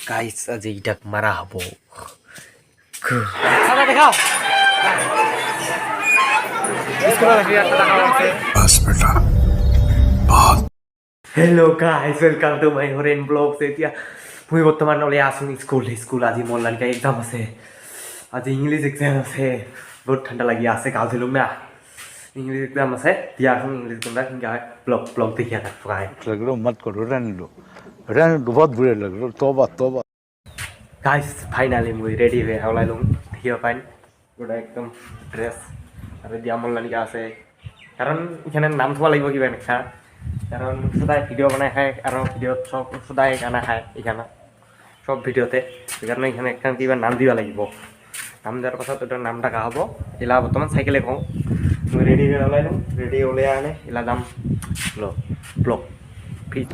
Guys আজ এইটাক মারা হবো। খানা দেখাও। Hello' guys welcome to my Haren blogs. এতিয়া মই বৰ্তমান ওলাই আছোঁ স্কুল আজি মোৰ লড়কা এক্সাম আছে, আজি ইংলিছ এক্সাম আছে। বহুত ঠাণ্ডা লাগি আছে, গাঁও ধুলুম না। इंग्लिश एग्जाम আছে দিয়া এখন इंग्लिश কোনটা কিংকা ব্লগ দেখিয়া থাক ফাই लग लो मत करो रहने दो बहुत बुरे लग लो तौबा तौबा। গাইস ফাইনালি মই রেডি হয়ে ওলাই লম দেখিব পাইন গোটা একদম ড্রেস আর দিয়া মন লাগা আছে, কারণ এখানে নাম থোৱা লাগিব কিবা এনেকা, কারণ সদায় ভিডিও বানাই খায় আর ভিডিওত সব সদায় গানা খায় এখানে সব ভিডিওতে, সেকারণে এখানে একটা কিবা নাম দিবা লাগিব। নাম দেওয়ার পাছত ওটার নামটা কা হব এলা বর্তমান সাইকেলে কওঁ মই রেডি হয়ে ওলাই লম, রেডি ওলাই আনে এলা যাম ব্লগ ফিট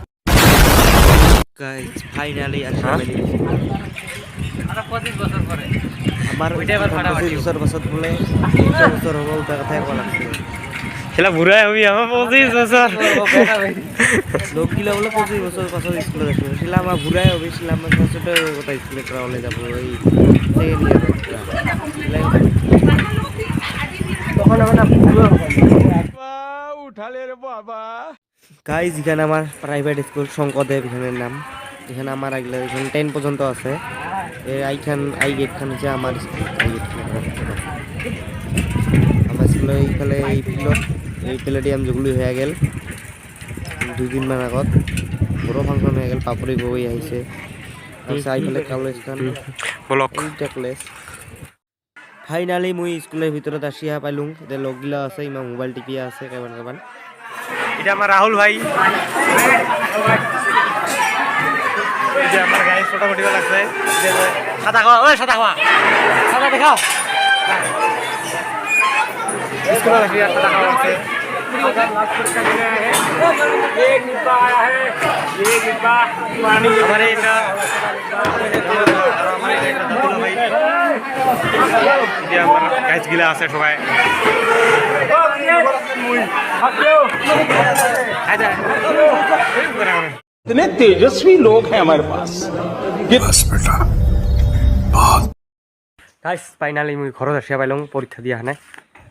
গাইস ফাইনালি আসা বেলি আরে 25 বছর পরে আমার ওইটা এবার ফাটাফাটি 25 বছর বলে 25 বছর হবো ওটা কথাই বলা খেলা বুড়াই হবি আমার 25 বছর লোকগুলো বলে 25 বছর পাছত স্কুলে যাবে খেলা আমার বুড়াই হবি ছিলাম আমার ছোট কথা স্কুলে করা হলে যাব এই সেকেন্ড ইয়ার তখন আমরা পুরো उठाले रे बाबा। গাইজ এখানে আমার প্রাইভেট স্কুল শঙ্করদেব এখানের নাম, এখানে আমার আগলে এখানে 10 পর্যন্ত আছে। আই গেটখান হচ্ছে আমার স্কুল, আমার স্কুলে এইফালে এই ফিল্ডত এই প্লেডিয়াম যেগুলি হয়ে গেল 2 দিন মান আগত বড় ফাংশন হয়ে গেল, পাপড়ি বই আহিছে আইফালে কলেজখান ব্লক এইটা কলেজ। ফাইনালি মুই স্কুলের ভিতৰত আসিয়া পাইলুং, যে লগগিলা আছে ইমান মোবাইল টিপিয়া আছে কেমন কেমন। এটা আমার রাহুল ভাই, এটা আমার গায়ে ছোট মোটি লাগছে সাদা খাওয়া, ওই সাদা খাওয়া সাদা দেখাও স্কুলে আসিয়া সাদা খাওয়া আছে। हमारे गाइस गिला আছে সবাই इतने तेजस्वी लोग हैं हमारे पास। बस बेटा গাইস ফাইনালি মুই ঘৰত আসিয়া পাইলং, পরীক্ষা দিয়া হানে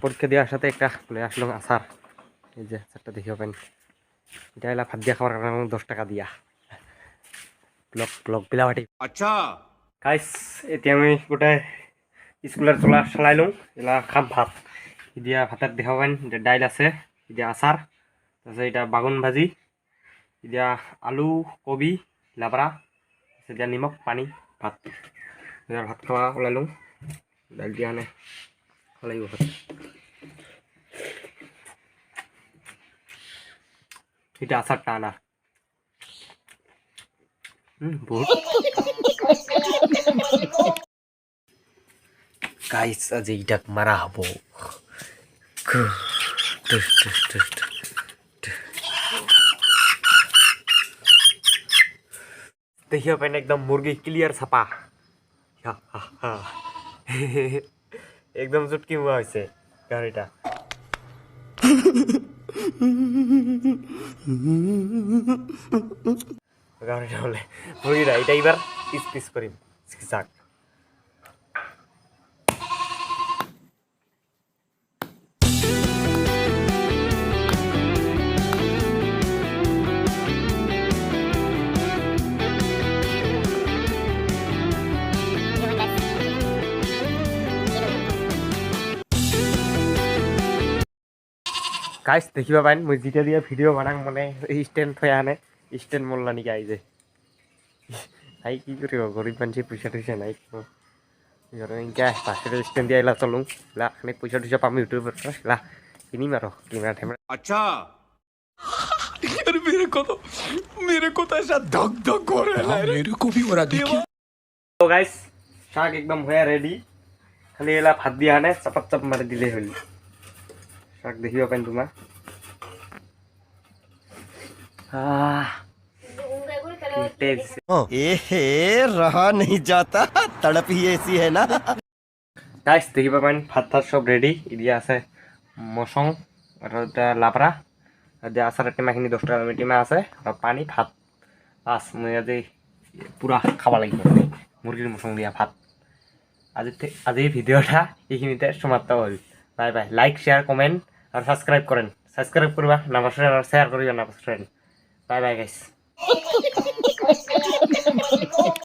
পরীক্ষা দেওয়ার সাথে একটা লয়ে আসলাম আচার, এই যে আচারটা দেখিও পাইন। এটা এলা ভাত দিয়া খাওয়ার কারণে 10 টাকা দিয়া ব্লগ বিলাবাটি। अच्छा গাইস এতিয়া আমি গোটাই স্কুলের চলা চালাইলুং, এলা খাম ভাত দিয়া ভাতত দেখা পাইন। ডাইল আছে, এতিয়া আচার, তাৰপিছত এটা বাগুন ভাজি, এতিয়া আলু কবি লাবৰা, এতিয়া নিমখ পানী ভাত। এতিয়া ভাত খাওয়া ওলাইলুং, ডাইল দিয়া আনে খাব লাগিব ভাত। এটা আচারটা আনা বহুত গাইস আজ এইটাক মারা হবো। দেখিও পাইন একদম মুরগি ক্লিয়ার ছাপা, একদম চুটকি হুয়া হয়েছে গাড়িটা। গাড়িটা হলে মুরগিটা এটা এবার পিস পিস করিম যাক। গাইস দেখিবা পাইন মই যেটা দিয়া ভিডিও বানাং মানে স্ট্যান্ড থৈ আনে, স্ট্যান্ড মূল্য নাকি আই যে আই কি করিব গরিব মানুষ পয়সা টুইসা নাই ইনকা পাশে স্ট্যান্ড দিয়া এলা চলুং এলা অনেক পয়সা টুইসা পাম ইউটিউবের এলা কিনিম আর ক্যামেরা ঠেমেরা। अच्छा यार मेरे को तो ऐसा धक धक हो रहा है, मेरे को भी हो रहा देखिए। তো গাইস শাক একদম হয়ে রেডি, খালি এলা ভাত দিয়া আনে চাপাত চাপ মারি দিলে হল। শাক দেখিবা পাইন তোমার रहा नहीं जाता तड़प ही ऐसी है ना। গাইস দেখিবা পাইন ভাত ঠাত সব রেডি, ইদিয়া আছে মচং আর এটা লাবরা, আর যে আচারের টেমাখিনি 10 টাকা টেমা আছে আর পানি ভাত। বাস মই আজি পুরা খাওয়া লাগিব মুরগির মশং দিয়া ভাত আজ এই ভিডিওটা এইখিনিতে সমাপ্ত হল bye bye like share comment আর সাবস্ক্রাইব করবা নমস্কার আর শেয়ার করিবা নমস্কার বাই বাই গাইস